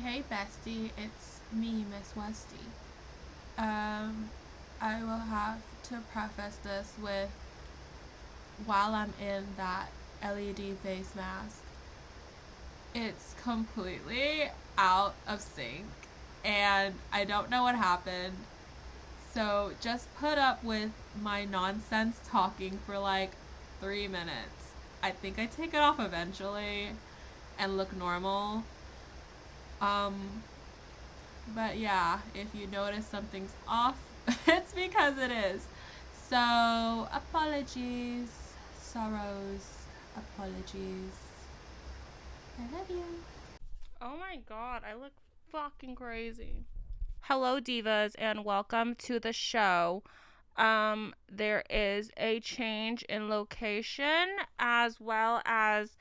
Hey bestie, it's me, Miss Westy. I will have to preface this with while I'm in that LED face mask, it's completely out of sync and I don't know what happened. So just put up with my nonsense talking for like 3 minutes. I think I take it off eventually and look normal. Um, But yeah, if you notice something's off, it's because it is. So, apologies, sorrows, apologies. I love you. Oh my god, I look fucking crazy. Hello, divas, and welcome to the show. There is a change in location as well as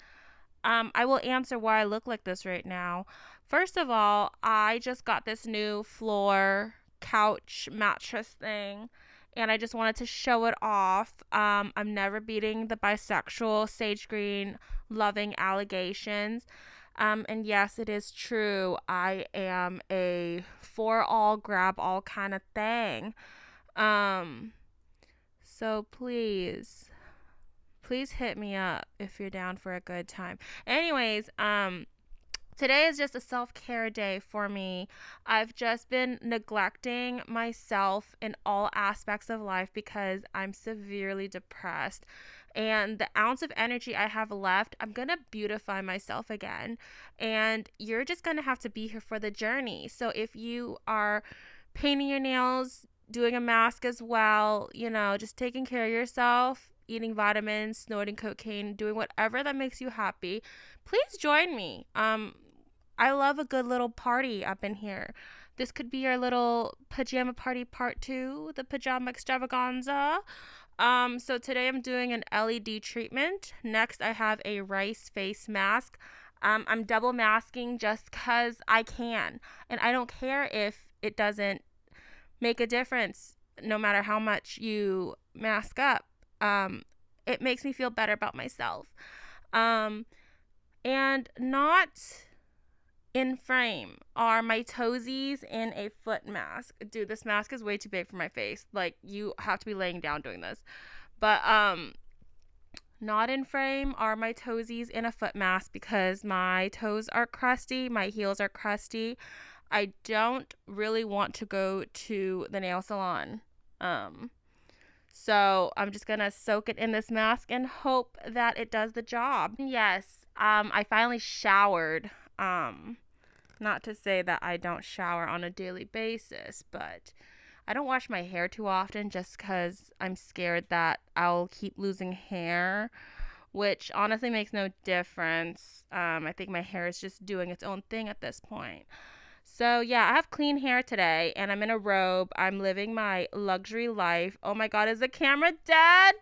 I will answer why I look like this right now. First of all, I just got this new floor couch mattress thing and I just wanted to show it off. I'm never beating the bisexual sage green loving allegations. And yes, it is true. I am a for all, grab all kind of thing. Um, so please hit me up if you're down for a good time. Anyways, today is just a self-care day for me. I've just been neglecting myself in all aspects of life because I'm severely depressed. And the ounce of energy I have left, I'm going to beautify myself again. And you're just going to have to be here for the journey. So if you are painting your nails, doing a mask as well, just taking care of yourself, eating vitamins, snorting cocaine, doing whatever that makes you happy, please join me. I love a good little party up in here. This could be our little pajama party part 2, the pajama extravaganza. So today I'm doing an LED treatment. Next I have a rice face mask. I'm double masking just because I can. And I don't care if it doesn't make a difference no matter how much you mask up. It makes me feel better about myself. And not in frame are my toesies in a foot mask. Dude, this mask is way too big for my face. Like, you have to be laying down doing this. But not in frame are my toesies in a foot mask because my toes are crusty, my heels are crusty. I don't really want to go to the nail salon. So I'm just gonna soak it in this mask and hope that it does the job. Yes, I finally showered. Not to say that I don't shower on a daily basis, but I don't wash my hair too often just because I'm scared that I'll keep losing hair, which honestly makes no difference. I think my hair is just doing its own thing at this point. So yeah, I have clean hair today and I'm in a robe. I'm living my luxury life. Oh my god, is the camera dead?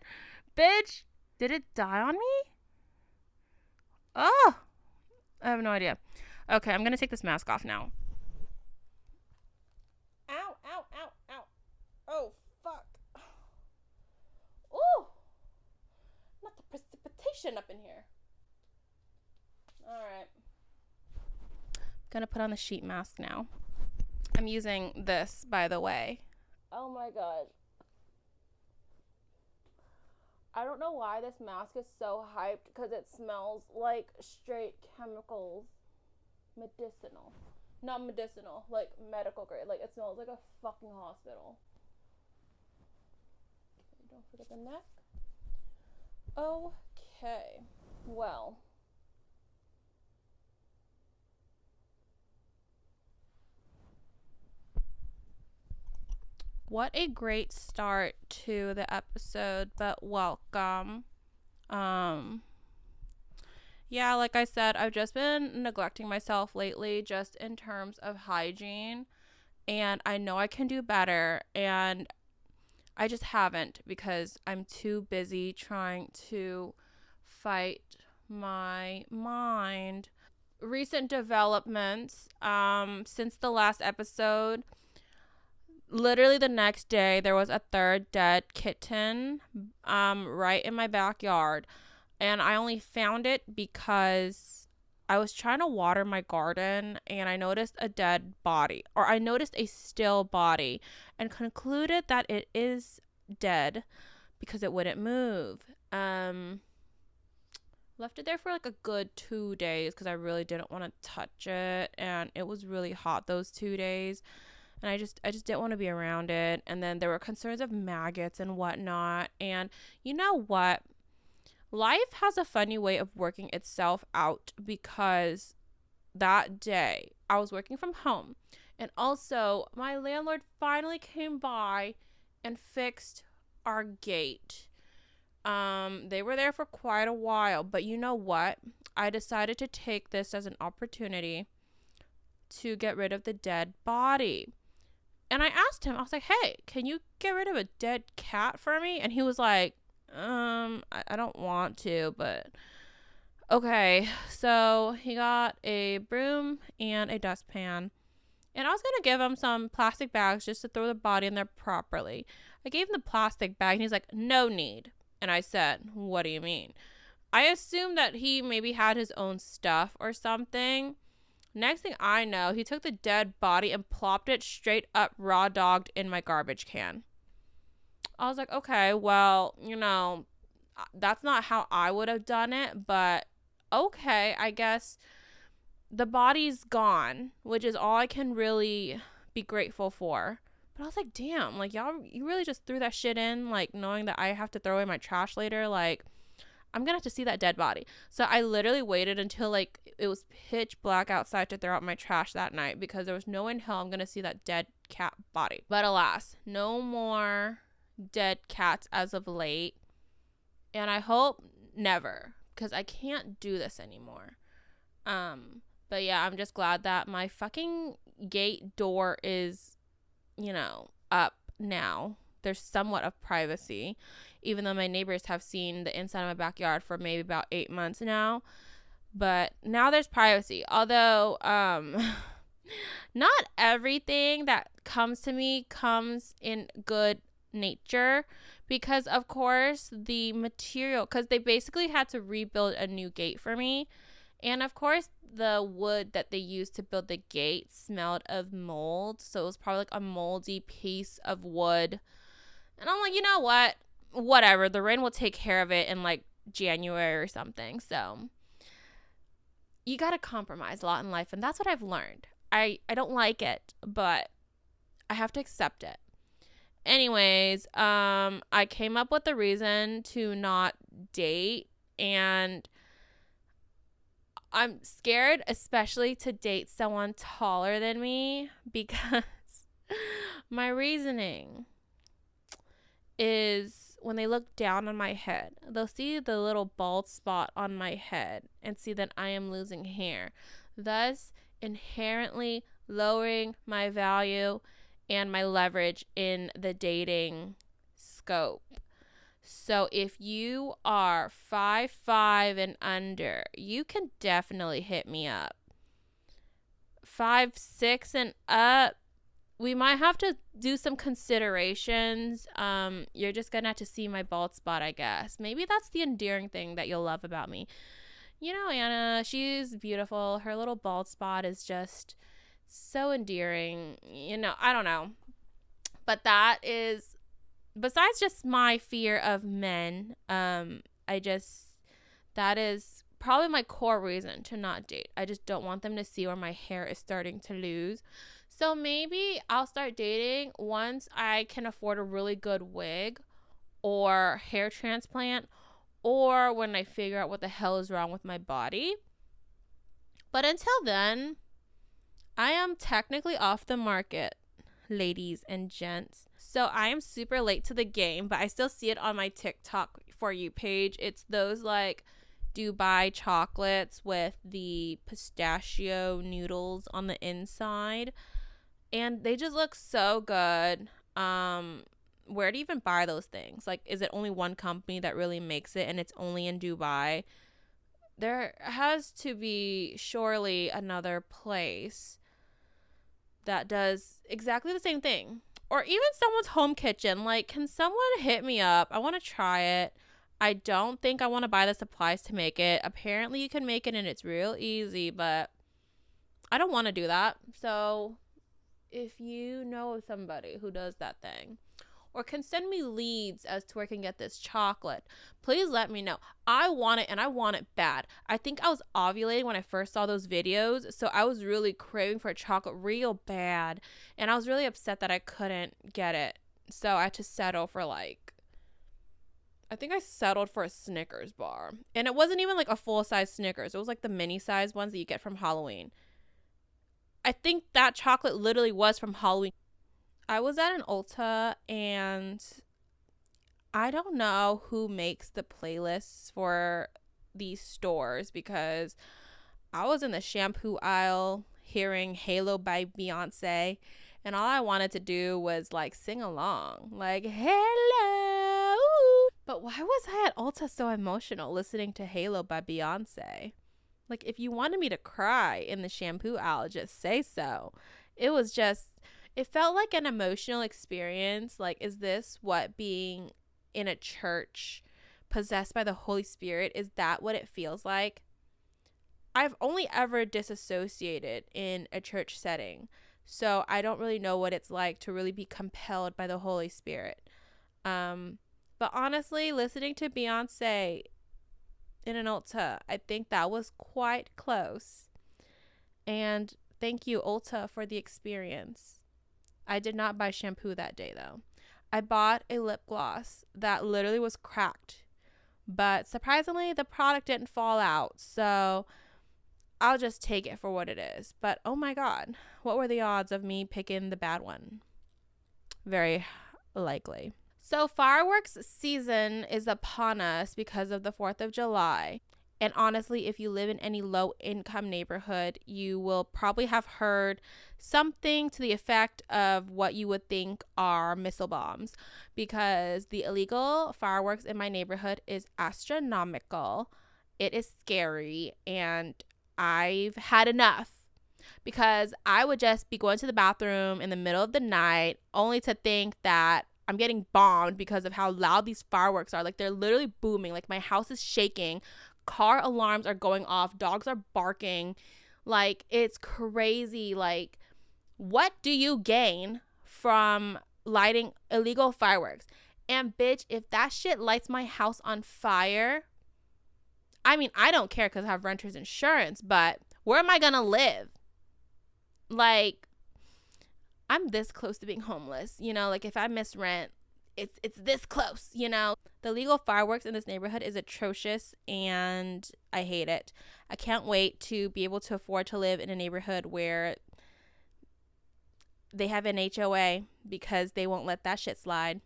Bitch, did it die on me? Oh, I have no idea. Okay, I'm gonna take this mask off now. Ow, ow, ow, ow. Oh, fuck. Ooh, not the precipitation up in here. Alright. Gonna put on the sheet mask now. I'm using this, by the way. Oh my god. I don't know why this mask is so hyped because it smells like straight chemicals. Medicinal. Not medicinal, like medical grade. Like, it smells like a fucking hospital. Okay, don't forget the neck. Okay. Well. What a great start to the episode, but welcome. Yeah, like I said, I've just been neglecting myself lately just in terms of hygiene, and I know I can do better, and I just haven't because I'm too busy trying to fight my mind. Recent developments, since the last episode, literally the next day there was a third dead kitten right in my backyard, and I only found it because I was trying to water my garden and I noticed a dead body, or I noticed a still body and concluded that it is dead because it wouldn't move. Left it there for like a good 2 days because I really didn't want to touch it, and it was really hot those 2 days, and I just didn't want to be around it. And then there were concerns of maggots and whatnot. And you know what? Life has a funny way of working itself out, because that day I was working from home, and also my landlord finally came by and fixed our gate. They were there for quite a while, but you know what? I decided to take this as an opportunity to get rid of the dead body. And I asked him, I was like, hey, can you get rid of a dead cat for me? And he was like, I don't want to, but okay. So he got a broom and a dustpan. And I was going to give him some plastic bags just to throw the body in there properly. I gave him the plastic bag and he's like, no need. And I said, what do you mean? I assumed that he maybe had his own stuff or something. Next thing I know, he took the dead body and plopped it straight up raw dogged in my garbage can. I was like, okay, well, that's not how I would have done it, but okay, I guess the body's gone, which is all I can really be grateful for. But I was like, damn, like, y'all, you really just threw that shit in, like, knowing that I have to throw away my trash later. Like, I'm gonna have to see that dead body. So I literally waited until, like, it was pitch black outside to throw out my trash that night, because there was no way in hell I'm gonna see that dead cat body. But alas, no more dead cats as of late. And I hope never, because I can't do this anymore. But yeah, I'm just glad that my fucking gate door is, up now. There's somewhat of privacy, even though my neighbors have seen the inside of my backyard for maybe about 8 months now. But now there's privacy. Although, not everything that comes to me comes in good nature, because of course the material, because they basically had to rebuild a new gate for me. And of course, the wood that they used to build the gate smelled of mold. So it was probably like a moldy piece of wood. And I'm like, you know what? Whatever. The rain will take care of it in like January or something. So you got to compromise a lot in life. And that's what I've learned. I don't like it, but I have to accept it. Anyways, I came up with a reason to not date, and I'm scared, especially to date someone taller than me, because my reasoning is when they look down on my head, they'll see the little bald spot on my head and see that I am losing hair, thus inherently lowering my value and my leverage in the dating scope. So if you are 5'5" and under, you can definitely hit me up. 5'6" and up, we might have to do some considerations. You're just gonna have to see my bald spot, I guess. Maybe that's the endearing thing that you'll love about me. Anna, she's beautiful. Her little bald spot is just so endearing. I don't know. But that is, besides just my fear of men, that is probably my core reason to not date. I just don't want them to see where my hair is starting to lose. So maybe I'll start dating once I can afford a really good wig or hair transplant, or when I figure out what the hell is wrong with my body. But until then, I am technically off the market, ladies and gents. So I am super late to the game, but I still see it on my TikTok For You page. It's those like Dubai chocolates with the pistachio noodles on the inside. And they just look so good. Where do you even buy those things? Like, is it only one company that really makes it and it's only in Dubai? There has to be surely another place that does exactly the same thing. Or even someone's home kitchen. Like, can someone hit me up? I want to try it. I don't think I want to buy the supplies to make it. Apparently you can make it and it's real easy, but I don't want to do that. So if you know somebody who does that thing or can send me leads as to where I can get this chocolate, please let me know. I want it, and I want it bad. I think I was ovulating when I first saw those videos, so I was really craving for a chocolate real bad, and I was really upset that I couldn't get it. So I had to settle for I think I settled for a Snickers bar. And it wasn't even like a full-size Snickers. It was like the mini-size ones that you get from Halloween. I think that chocolate literally was from Halloween. I was at an Ulta, and I don't know who makes the playlists for these stores, because I was in the shampoo aisle hearing Halo by Beyonce, and all I wanted to do was sing along, hello. But why was I at Ulta so emotional listening to Halo by Beyonce? If you wanted me to cry in the shampoo aisle, just say so. It felt like an emotional experience. Is this what being in a church possessed by the Holy Spirit, is that what it feels like? I've only ever disassociated in a church setting, so I don't really know what it's like to really be compelled by the Holy Spirit. But honestly, listening to Beyonce in an Ulta, I think that was quite close. And thank you, Ulta, for the experience. I did not buy shampoo that day, though. I bought a lip gloss that literally was cracked, but surprisingly, the product didn't fall out, so I'll just take it for what it is. But oh my God, what were the odds of me picking the bad one? Very likely. So fireworks season is upon us because of the 4th of July. And honestly, if you live in any low-income neighborhood, you will probably have heard something to the effect of what you would think are missile bombs, because the illegal fireworks in my neighborhood is astronomical. It is scary, and I've had enough, because I would just be going to the bathroom in the middle of the night only to think that I'm getting bombed because of how loud these fireworks are. They're literally booming. My house is shaking. Car alarms are going off. Dogs are barking. It's crazy. What do you gain from lighting illegal fireworks? And bitch, if that shit lights my house on fire, I mean, I don't care because I have renter's insurance, but where am I gonna live? I'm this close to being homeless, if I miss rent, it's this close, The legal fireworks in this neighborhood is atrocious, and I hate it. I can't wait to be able to afford to live in a neighborhood where they have an HOA, because they won't let that shit slide.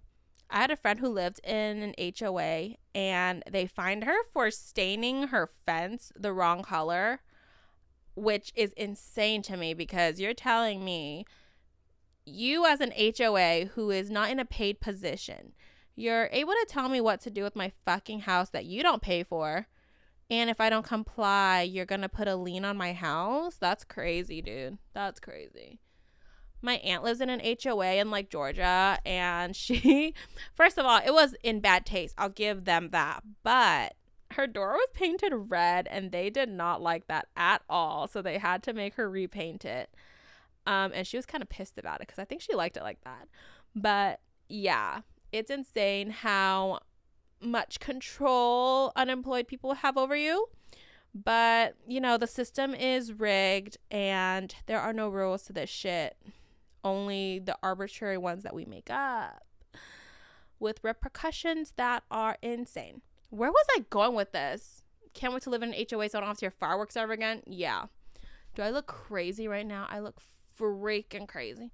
I had a friend who lived in an HOA, and they fined her for staining her fence the wrong color, which is insane to me, because you're telling me, you as an HOA who is not in a paid position, you're able to tell me what to do with my fucking house that you don't pay for, and if I don't comply, you're gonna put a lien on my house? That's crazy, dude. That's crazy. My aunt lives in an HOA in Georgia, and she, first of all, it was in bad taste. I'll give them that. But her door was painted red, and they did not like that at all. So they had to make her repaint it. And she was kind of pissed about it, because I think she liked it like that. But yeah, it's insane how much control unemployed people have over you. But, the system is rigged, and there are no rules to this shit. Only the arbitrary ones that we make up, with repercussions that are insane. Where was I going with this? Can't wait to live in an HOA so I don't have to hear fireworks ever again. Yeah. Do I look crazy right now? I look freaking crazy.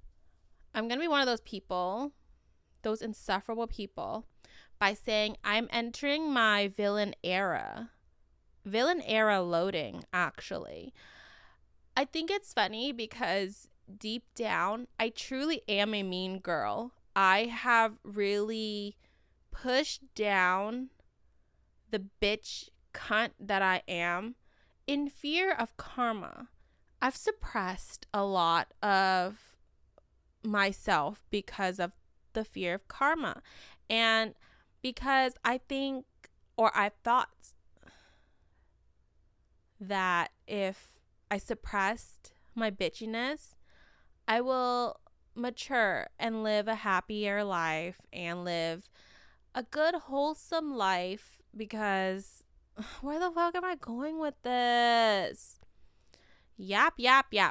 I'm going to be one of those people, those insufferable people, by saying I'm entering my villain era. Villain era loading, actually. I think it's funny because deep down, I truly am a mean girl. I have really pushed down the bitch cunt that I am in fear of karma. I've suppressed a lot of myself because of the fear of karma, and because I think or I thought that if I suppressed my bitchiness, I will mature and live a happier life and live a good, wholesome life, because where the fuck am I going with this? Yap.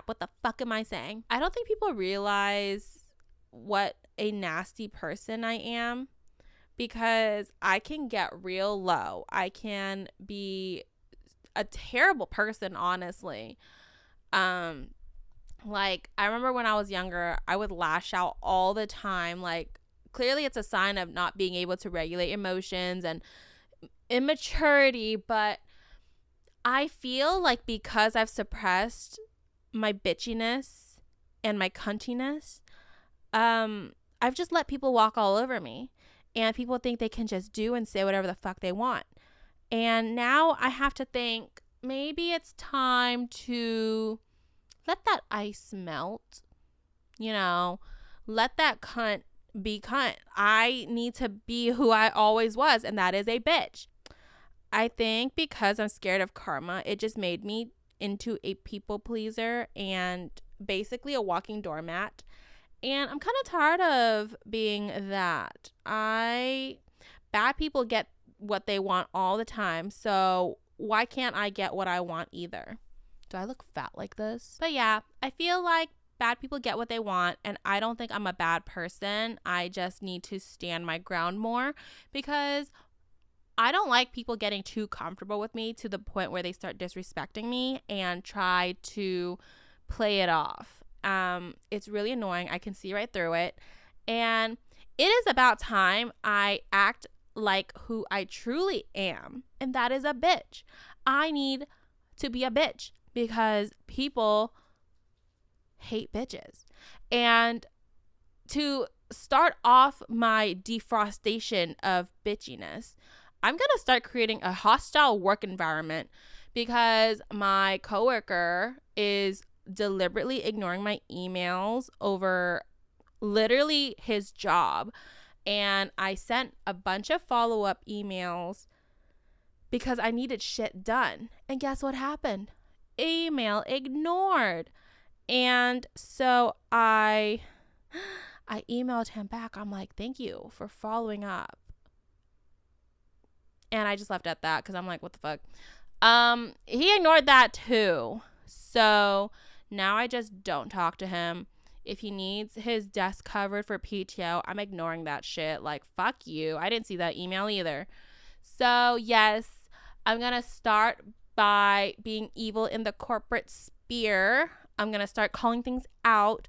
What the fuck am I saying? I don't think people realize what a nasty person I am, because I can get real low. I can be a terrible person, honestly. Like, I remember when I was younger, I would lash out all the time. Like, clearly it's a sign of not being able to regulate emotions and immaturity, but I feel like because I've suppressed my bitchiness and my cuntiness, I've just let people walk all over me, and people think they can just do and say whatever the fuck they want. And now I have to think, maybe it's time to let that ice melt, let that cunt be cunt. I need to be who I always was, and that is a bitch. I think because I'm scared of karma, it just made me into a people pleaser and basically a walking doormat. And I'm kind of tired of being that. Bad people get what they want all the time, so why can't I get what I want either? Do I look fat like this? But yeah, I feel like bad people get what they want, and I don't think I'm a bad person. I just need to stand my ground more, because I don't like people getting too comfortable with me to the point where they start disrespecting me and try to play it off. It's really annoying. I can see right through it. And it is about time I act like who I truly am, and that is a bitch. I need to be a bitch because people hate bitches. And to start off my defrostation of bitchiness, I'm going to start creating a hostile work environment, because my coworker is deliberately ignoring my emails over literally his job. And I sent a bunch of follow-up emails because I needed shit done. And guess what happened? Email ignored. And so I emailed him back. I'm like, thank you for following up. And I just left it at that, because I'm like, what the fuck? He ignored that too. So now I just don't talk to him. If he needs his desk covered for PTO, I'm ignoring that shit. Like, fuck you. I didn't see that email either. So yes, I'm going to start by being evil in the corporate sphere. I'm going to start calling things out.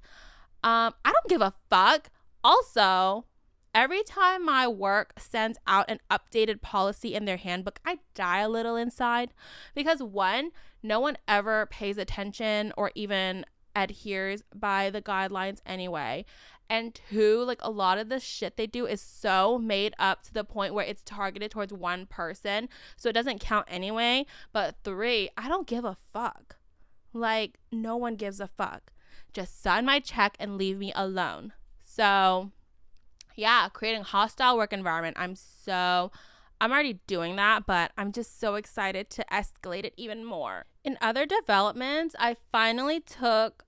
I don't give a fuck. Also, every time my work sends out an updated policy in their handbook, I die a little inside, because one, no one ever pays attention or even adheres by the guidelines anyway. And two, like, a lot of the shit they do is so made up to the point where it's targeted towards one person, so it doesn't count anyway. But three, I don't give a fuck. Like, no one gives a fuck. Just sign my check and leave me alone. So yeah, creating a hostile work environment. I'm already doing that, but I'm just so excited to escalate it even more. In other developments, I finally took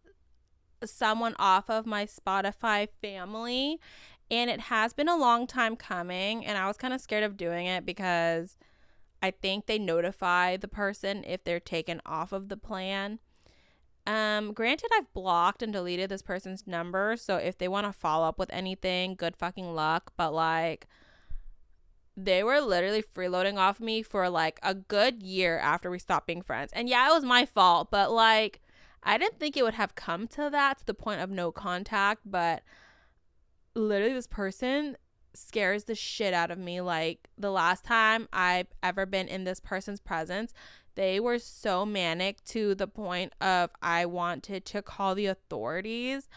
someone off of my Spotify family, and it has been a long time coming, and I was kind of scared of doing it because I think they notify the person if they're taken off of the plan. Granted, I've blocked and deleted this person's number, so if they want to follow up with anything, good fucking luck. But like, they were literally freeloading off me for like a good year after we stopped being friends. And yeah, it was my fault, but like, I didn't think it would have come to that, to the point of no contact. But literally, this person scares the shit out of me. Like, the last time I've ever been in this person's presence, they were so manic to the point of I wanted to call the authorities.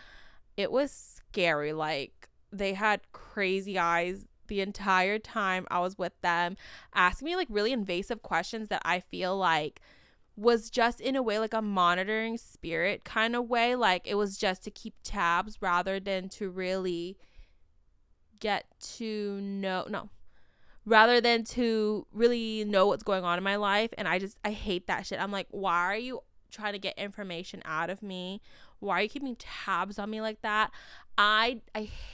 It was scary. Like, they had crazy eyes the entire time I was with them, asking me like really invasive questions that I feel like was just in a way like a monitoring spirit kind of way. Like, it was just to keep tabs rather than to really get to know. No. rather than to really know what's going on in my life. And I hate that shit. I'm like, why are you trying to get information out of me? Why are you keeping tabs on me like that? I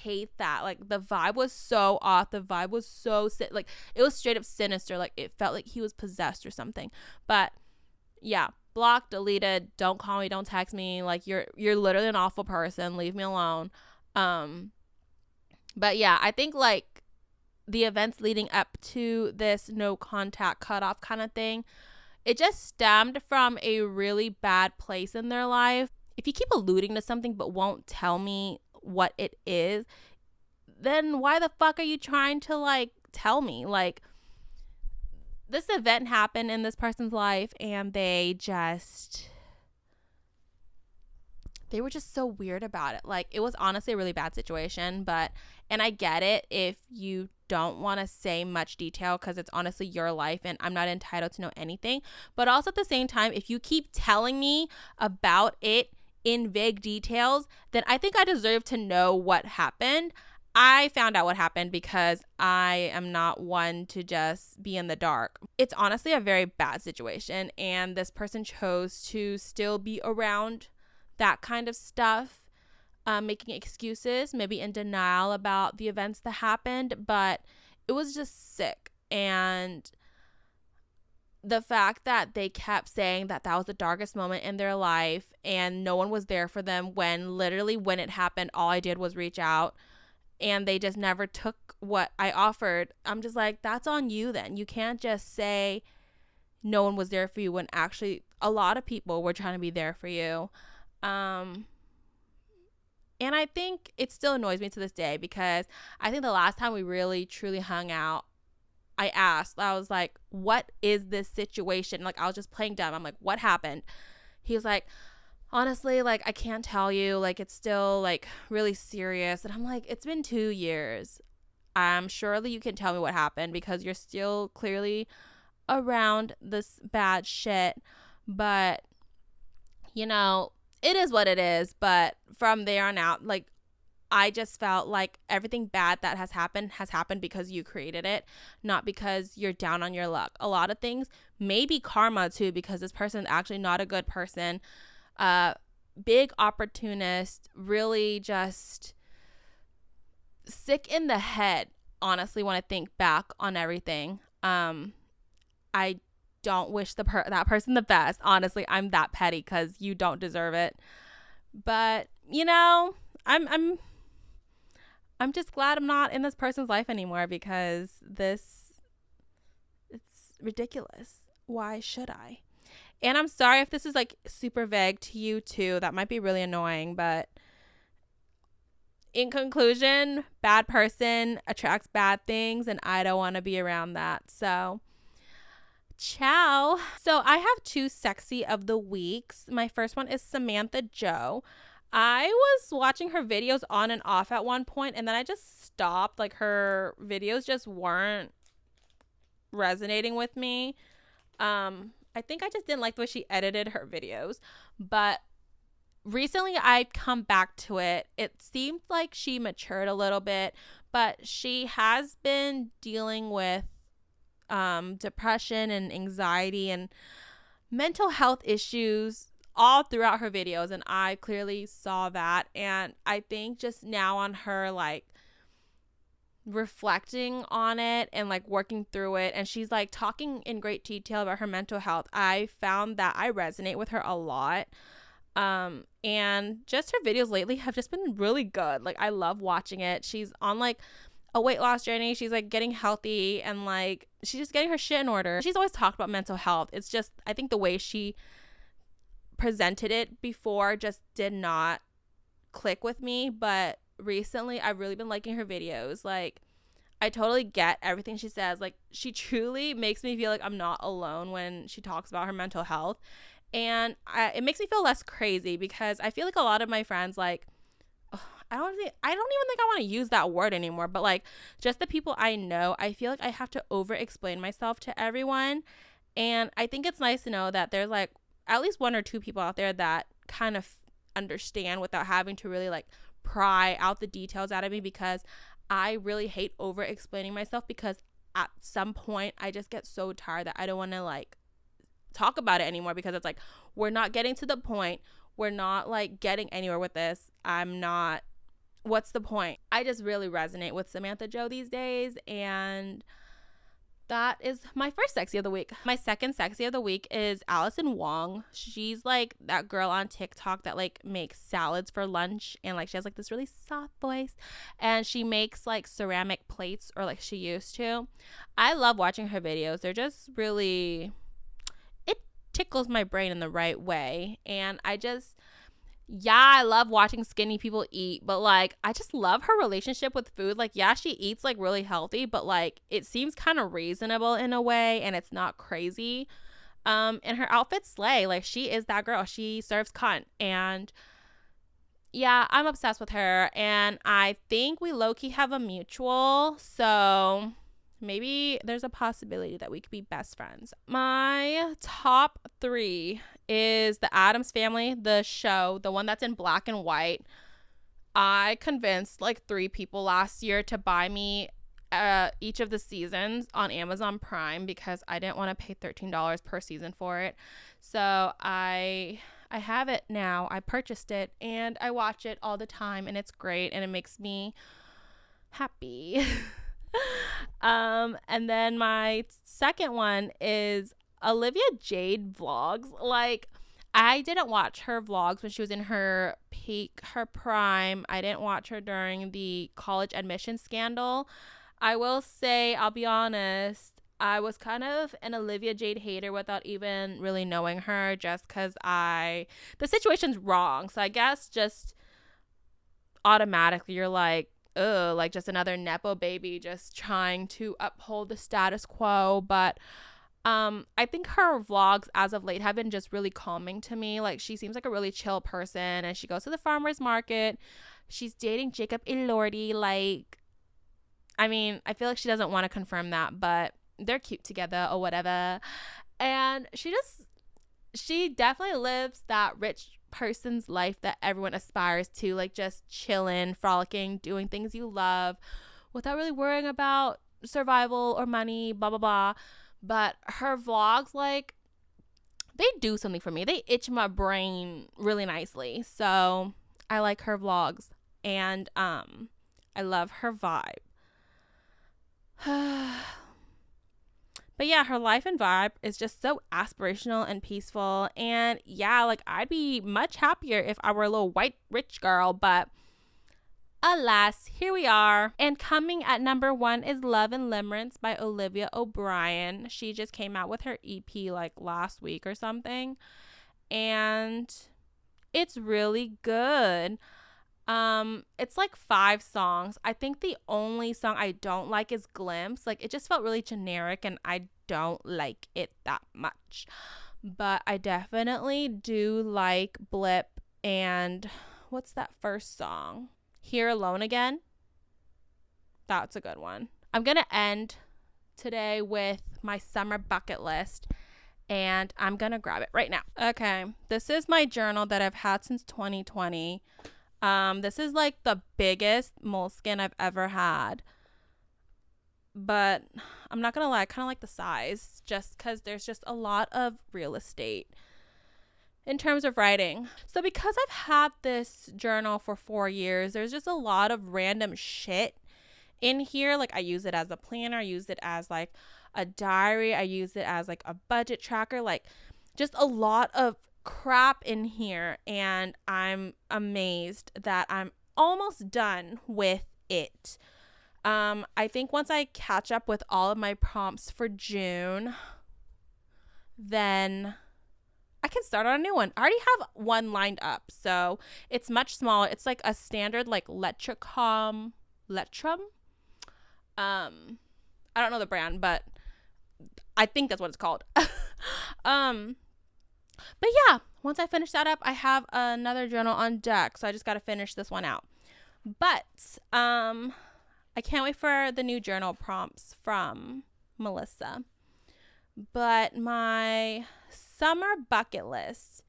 hate that. Like, the vibe was so off. The vibe was so like, it was straight up sinister. Like, it felt like he was possessed or something. But yeah, blocked, deleted, don't call me, don't text me. Like, you're literally an awful person. Leave me alone. But yeah, I think like the events leading up to this no contact cutoff kind of thing, it just stemmed from a really bad place in their life. If you keep alluding to something but won't tell me what it is, then why the fuck are you trying to like tell me? Like, this event happened in this person's life and they were just so weird about it. Like, it was honestly a really bad situation, and I get it if you don't want to say much detail because it's honestly your life and I'm not entitled to know anything. But also at the same time, if you keep telling me about it in vague details, then I think I deserve to know what happened. I found out what happened because I am not one to just be in the dark. It's honestly a very bad situation, and this person chose to still be around that kind of stuff, making excuses, maybe in denial about the events that happened, but it was just sick. And the fact that they kept saying that that was the darkest moment in their life and no one was there for them when literally when it happened, all I did was reach out, and they just never took what I offered. I'm just like, that's on you then. You can't just say no one was there for you when actually a lot of people were trying to be there for you. And I think it still annoys me to this day because I think the last time we really truly hung out, I was like, what is this situation? Like, I was just playing dumb. I'm like, what happened? He was like, honestly, like, I can't tell you. Like, it's still like really serious. And I'm like, it's been 2 years. Surely you can tell me what happened because you're still clearly around this bad shit. But, you know, it is what it is. But from there on out, like, I just felt like everything bad that has happened because you created it, not because you're down on your luck. A lot of things may be karma too, because this person is actually not a good person. Big opportunist, really just sick in the head, honestly, when I think back on everything. I don't wish that person the best. Honestly, I'm that petty because you don't deserve it. But, you know, I'm just glad I'm not in this person's life anymore because it's ridiculous. Why should I? And I'm sorry if this is like super vague to you too. That might be really annoying, but in conclusion, bad person attracts bad things and I don't want to be around that. So, ciao. So I have 2 sexy of the weeks. My first one is Samantha Joe. I was watching her videos on and off at one point, and then I just stopped. Like, her videos just weren't resonating with me. I think I just didn't like the way she edited her videos. But recently I've come back to it. It seemed like she matured a little bit, but she has been dealing with depression and anxiety and mental health issues all throughout her videos, and I clearly saw that. And I think just now on her like reflecting on it and like working through it, and she's like talking in great detail about her mental health, I found that I resonate with her a lot. And just her videos lately have just been really good. Like, I love watching it. She's on like a weight loss journey. She's like getting healthy and like she's just getting her shit in order. She's always talked about mental health. It's just, I think the way she presented it before just did not click with me, but recently I've really been liking her videos. Like, I totally get everything she says. Like, she truly makes me feel like I'm not alone when she talks about her mental health, and it makes me feel less crazy because I feel like a lot of my friends, like, I don't even think I want to use that word anymore, but like just the people I know, I feel like I have to over explain myself to everyone. And I think it's nice to know that there's like at least 1 or 2 people out there that kind of understand without having to really like pry out the details out of me, because I really hate over explaining myself because at some point I just get so tired that I don't want to like talk about it anymore, because it's like, we're not getting to the point. We're not like getting anywhere with this. What's the point? I just really resonate with Samantha Joe these days, and that is my first sexy of the week. My second sexy of the week is Allison Wong. She's like that girl on TikTok that like makes salads for lunch, and like she has like this really soft voice, and she makes like ceramic plates, or like she used to. I love watching her videos. They're just really, it tickles my brain in the right way. And I love watching skinny people eat, but like I just love her relationship with food. Like, yeah, she eats like really healthy, but like it seems kind of reasonable in a way, and it's not crazy. And her outfits slay. Like, she is that girl. She serves cunt. And yeah, I'm obsessed with her, and I think we low-key have a mutual, so maybe there's a possibility that we could be best friends. My top 3 is The Addams Family, the show, the one that's in black and white. I convinced like 3 people last year to buy me each of the seasons on Amazon Prime, because I didn't want to pay $13 per season for it. So I have it now. I purchased it and I watch it all the time, and it's great, and it makes me happy. And then my second one is Olivia Jade vlogs. Like, I didn't watch her vlogs when she was in her peak, her prime. I didn't watch her during the college admission scandal. I will say, I'll be honest, I was kind of an Olivia Jade hater without even really knowing her, just because the situation's wrong. So I guess just automatically you're like, ugh, like just another Nepo baby just trying to uphold the status quo. But I think her vlogs as of late have been just really calming to me. Like, she seems like a really chill person, and she goes to the farmer's market. She's dating Jacob Elordi. Like, I mean, I feel like she doesn't want to confirm that, but they're cute together or whatever. And she definitely lives that rich person's life that everyone aspires to, like just chilling, frolicking, doing things you love without really worrying about survival or money, blah blah blah. But her vlogs, like, they do something for me. They itch my brain really nicely. So I like her vlogs, and I love her vibe. But yeah, her life and vibe is just so aspirational and peaceful. And yeah, like, I'd be much happier if I were a little white rich girl, but alas, here we are. And coming at number 1 is Love and Limerence by Olivia O'Brien. She just came out with her EP like last week or something, and it's really good. It's like 5 songs. I think the only song I don't like is Glimpse. Like, it just felt really generic, and I don't like it that much. But I definitely do like Blip, and what's that first song? Here Alone Again. That's a good one. I'm gonna end today with my summer bucket list, and I'm gonna grab it right now. Okay, this is my journal that I've had since 2020. This is like the biggest moleskin I've ever had, but I'm not gonna lie, I kind of like the size, just because there's just a lot of real estate in terms of writing. So because I've had this journal for 4 years, there's just a lot of random shit in here. Like, I use it as a planner, I use it as like a diary, I use it as like a budget tracker, like just a lot of crap in here, and I'm amazed that I'm almost done with it. I think once I catch up with all of my prompts for June, then I can start on a new one. I already have one lined up, so it's much smaller. It's like a standard like Lettrum. I don't know the brand, but I think that's what it's called. But yeah, once I finish that up, I have another journal on deck, so I just got to finish this one out. But I can't wait for the new journal prompts from Melissa. But my summer bucket list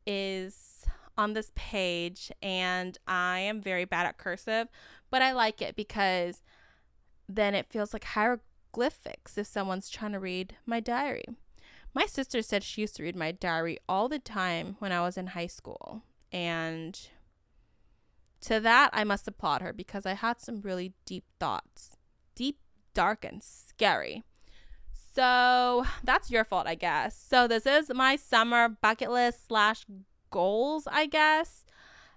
is on this page, and I am very bad at cursive, but I like it because then it feels like hieroglyphics if someone's trying to read my diary. My sister said she used to read my diary all the time when I was in high school. And to that, I must applaud her because I had some really deep thoughts. Deep, dark, and scary. So that's your fault, I guess. So this is my summer bucket list / goals, I guess.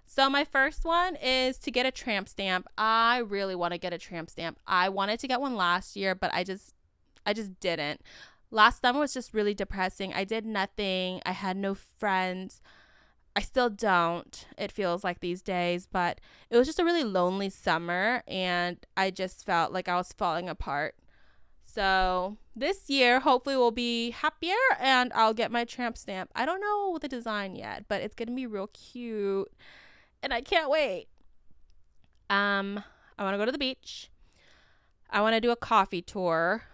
So my first one is to get a tramp stamp. I really want to get a tramp stamp. I wanted to get one last year, but I just didn't. Last summer was just really depressing. I did nothing. I had no friends. I still don't, it feels like these days, but it was just a really lonely summer and I just felt like I was falling apart. So this year, hopefully we'll be happier and I'll get my tramp stamp. I don't know the design yet, but it's going to be real cute and I can't wait. I want to go to the beach. I want to do a coffee tour,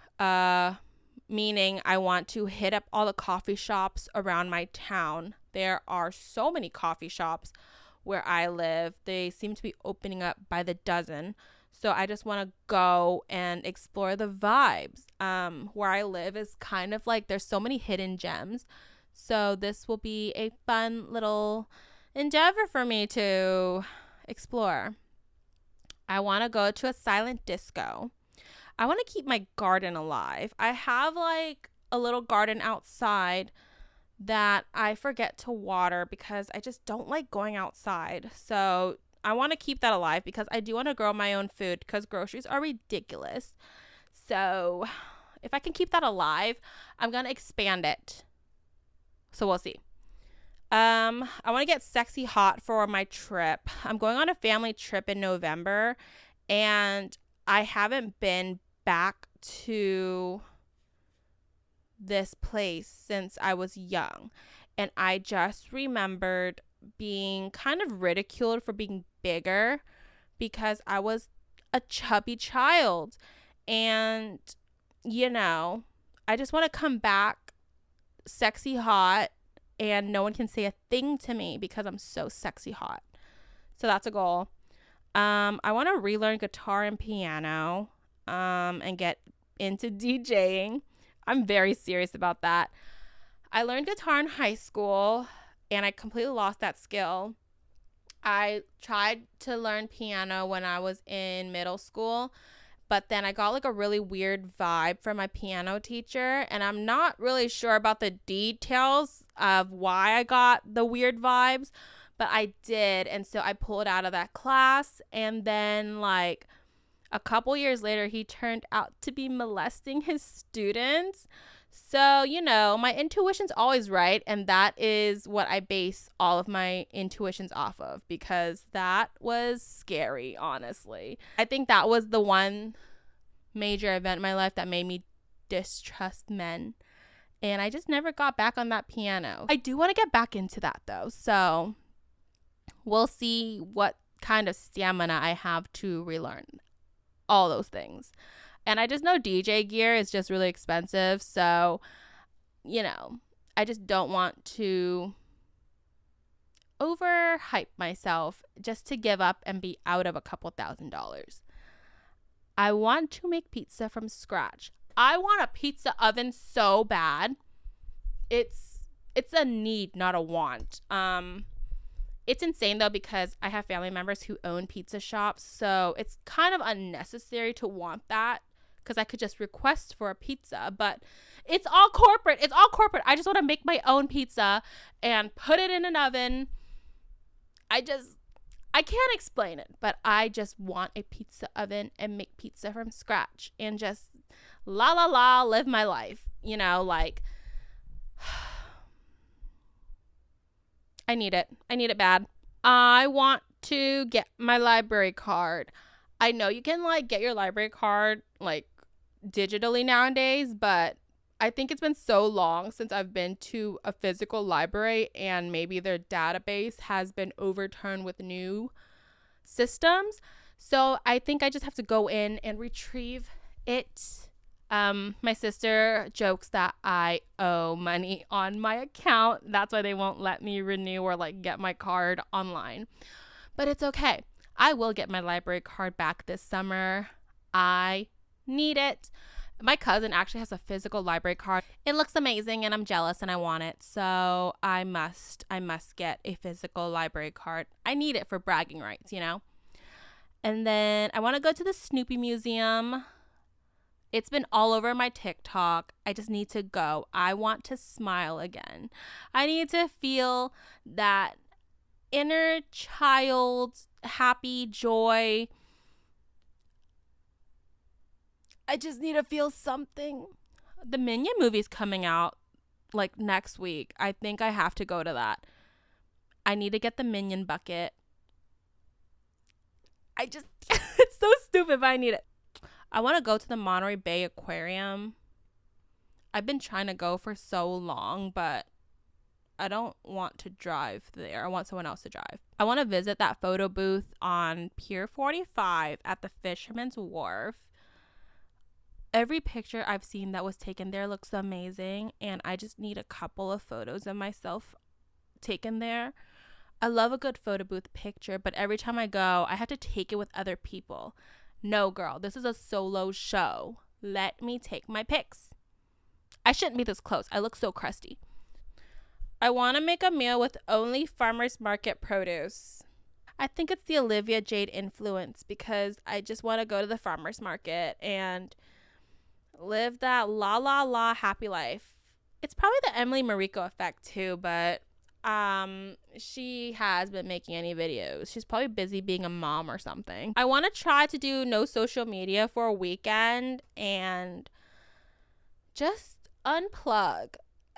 meaning I want to hit up all the coffee shops around my town. There are so many coffee shops where I live. They seem to be opening up by the dozen. So I just want to go and explore the vibes. Where I live is kind of like there's so many hidden gems. So this will be a fun little endeavor for me to explore. I want to go to a silent disco. I want to keep my garden alive. I have like a little garden outside that I forget to water because I just don't like going outside. So I want to keep that alive because I do want to grow my own food because groceries are ridiculous. So if I can keep that alive, I'm going to expand it. So we'll see. I want to get sexy hot for my trip. I'm going on a family trip in November and I haven't been back to this place since I was young. And I just remembered being kind of ridiculed for being bigger because I was a chubby child. And, you know, I just want to come back sexy hot and no one can say a thing to me because I'm so sexy hot. So that's a goal. I want to relearn guitar and piano and get into DJing. I'm very serious about that. I learned guitar in high school and I completely lost that skill. I tried to learn piano when I was in middle school, but then I got like a really weird vibe from my piano teacher and I'm not really sure about the details of why I got the weird vibes, but I did. And so I pulled out of that class and then like a couple years later, he turned out to be molesting his students. So, you know, my intuition's always right. And that is what I base all of my intuitions off of because that was scary, honestly. I think that was the one major event in my life that made me distrust men. And I just never got back on that piano. I do want to get back into that though. So we'll see what kind of stamina I have to relearn all those things. And I just know DJ gear is just really expensive. So, you know, I just don't want to overhype myself just to give up and be out of a couple $1,000s. I want to make pizza from scratch. I want a pizza oven so bad. It's a need, not a want. It's insane, though, because I have family members who own pizza shops. So it's kind of unnecessary to want that because I could just request for a pizza. But it's all corporate. It's all corporate. I just want to make my own pizza and put it in an oven. I can't explain it, but I just want a pizza oven and make pizza from scratch and just live my life. You know, like... I need it. I need it bad. I want to get my library card. I know you can like get your library card like digitally nowadays, but I think it's been so long since I've been to a physical library and maybe their database has been overturned with new systems. So I think I just have to go in and retrieve it. My sister jokes that I owe money on my account. That's why they won't let me renew or like get my card online. But it's okay. I will get my library card back this summer. I need it. My cousin actually has a physical library card. It looks amazing and I'm jealous and I want it. So I must get a physical library card. I need it for bragging rights, you know? And then I want to go to the Snoopy Museum. It's been all over my TikTok. I just need to go. I want to smile again. I need to feel that inner child happy joy. I just need to feel something. The Minion movie's coming out like next week. I think I have to go to that. I need to get the Minion bucket. It's so stupid, but I need it. I want to go to the Monterey Bay Aquarium. I've been trying to go for so long, but I don't want to drive there. I want someone else to drive. I want to visit that photo booth on Pier 45 at the Fisherman's Wharf. Every picture I've seen that was taken there looks amazing, and I just need a couple of photos of myself taken there. I love a good photo booth picture, but every time I go, I have to take it with other people. No, girl, this is a solo show. Let me take my pics. I shouldn't be this close. I look so crusty. I want to make a meal with only farmers market produce. I think it's the Olivia Jade influence because I just want to go to the farmers market and live that la la la happy life. It's probably the Emily Mariko effect too, but she has been making any videos. She's probably busy being a mom or something. I want to try to do no social media for a weekend and just unplug.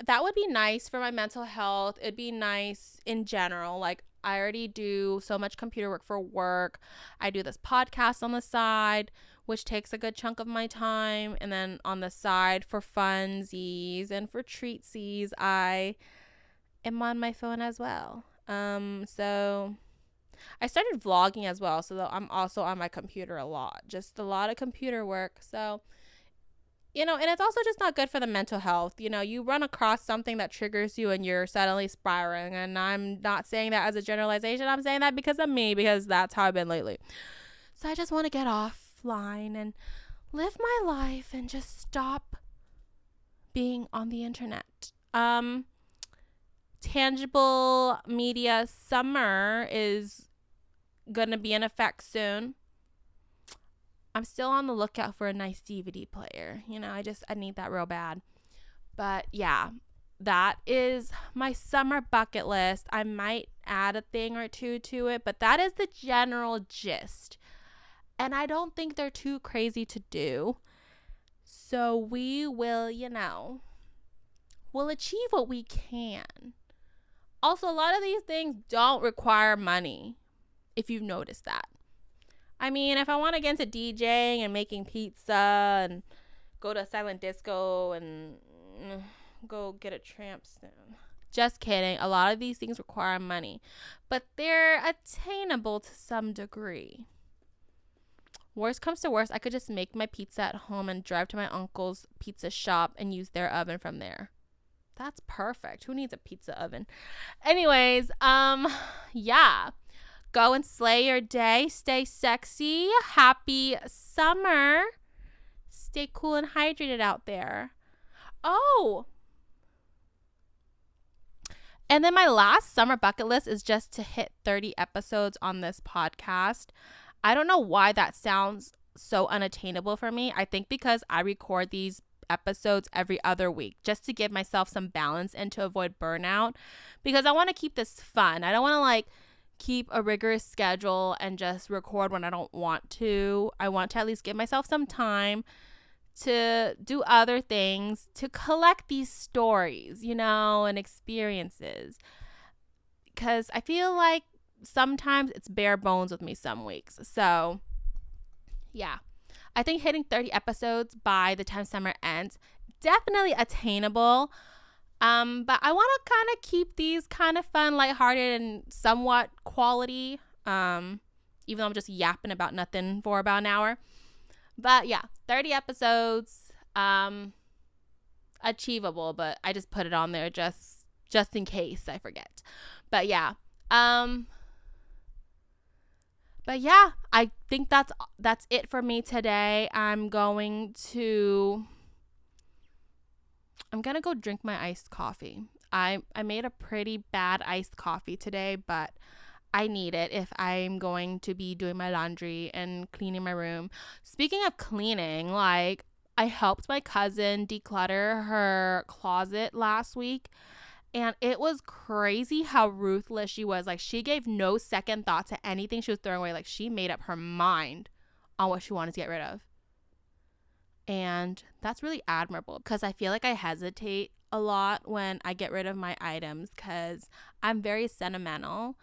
That would be nice for my mental health. It'd be nice in general. Like, I already do so much computer work for work. I do this podcast on the side, which takes a good chunk of my time. And then on the side for funsies and for treatsies, I am on my phone as well. So I started vlogging as well. So I'm also on my computer a lot. Just a lot of computer work. So, you know, and it's also just not good for the mental health. You know, you run across something that triggers you and you're suddenly spiraling. And I'm not saying that as a generalization. I'm saying that because of me, because that's how I've been lately. So I just want to get offline and live my life and just stop being on the internet. Tangible media summer is going to be in effect soon. I'm still on the lookout for a nice DVD player. You know, I need that real bad. But yeah, that is my summer bucket list. I might add a thing or two to it, but that is the general gist. And I don't think they're too crazy to do. So we will, you know, we'll achieve what we can. Also, a lot of these things don't require money, if you've noticed that. I mean, if I want to get into DJing and making pizza and go to a silent disco and go get a tramp soon. Just kidding. A lot of these things require money, but they're attainable to some degree. Worst comes to worst, I could just make my pizza at home and drive to my uncle's pizza shop and use their oven from there. That's perfect. Who needs a pizza oven? Anyways, yeah. Go and slay your day. Stay sexy. Happy summer. Stay cool and hydrated out there. Oh. And then my last summer bucket list is just to hit 30 episodes on this podcast. I don't know why that sounds so unattainable for me. I think because I record these episodes every other week just to give myself some balance and to avoid burnout, because I want to keep this fun. I don't want to like keep a rigorous schedule and just record when I don't want to. I want to at least give myself some time to do other things, to collect these stories, you know, and experiences, because I feel like sometimes it's bare bones with me some weeks. So yeah, I think hitting 30 episodes by the time summer ends, definitely attainable. But I want to kind of keep these kind of fun, lighthearted, and somewhat quality. Even though I'm just yapping about nothing for about an hour. But yeah, 30 episodes, achievable. But I just put it on there just in case I forget. But yeah, I think that's it for me today. I'm gonna go drink my iced coffee. I made a pretty bad iced coffee today, but I need it if I'm going to be doing my laundry and cleaning my room. Speaking of cleaning, like, I helped my cousin declutter her closet last week, and it was crazy how ruthless she was. Like, she gave no second thought to anything she was throwing away. Like, she made up her mind on what she wanted to get rid of. And that's really admirable, because I feel like I hesitate a lot when I get rid of my items because I'm very sentimental.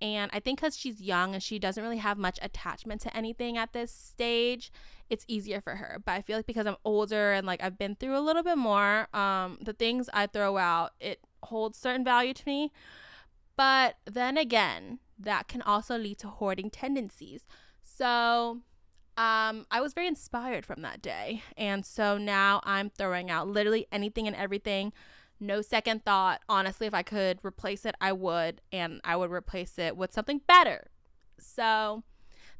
And I think because she's young and she doesn't really have much attachment to anything at this stage, it's easier for her. But I feel like because I'm older and like I've been through a little bit more, the things I throw out, it holds certain value to me. But then again, that can also lead to hoarding tendencies. So I was very inspired from that day. And so now I'm throwing out literally anything and everything. No second thought. Honestly, if I could replace it, I would. And I would replace it with something better. So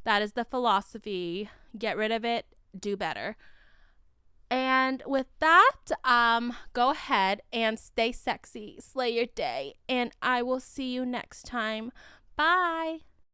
that is the philosophy. Get rid of it, do better. And with that, go ahead and stay sexy. Slay your day. And I will see you next time. Bye.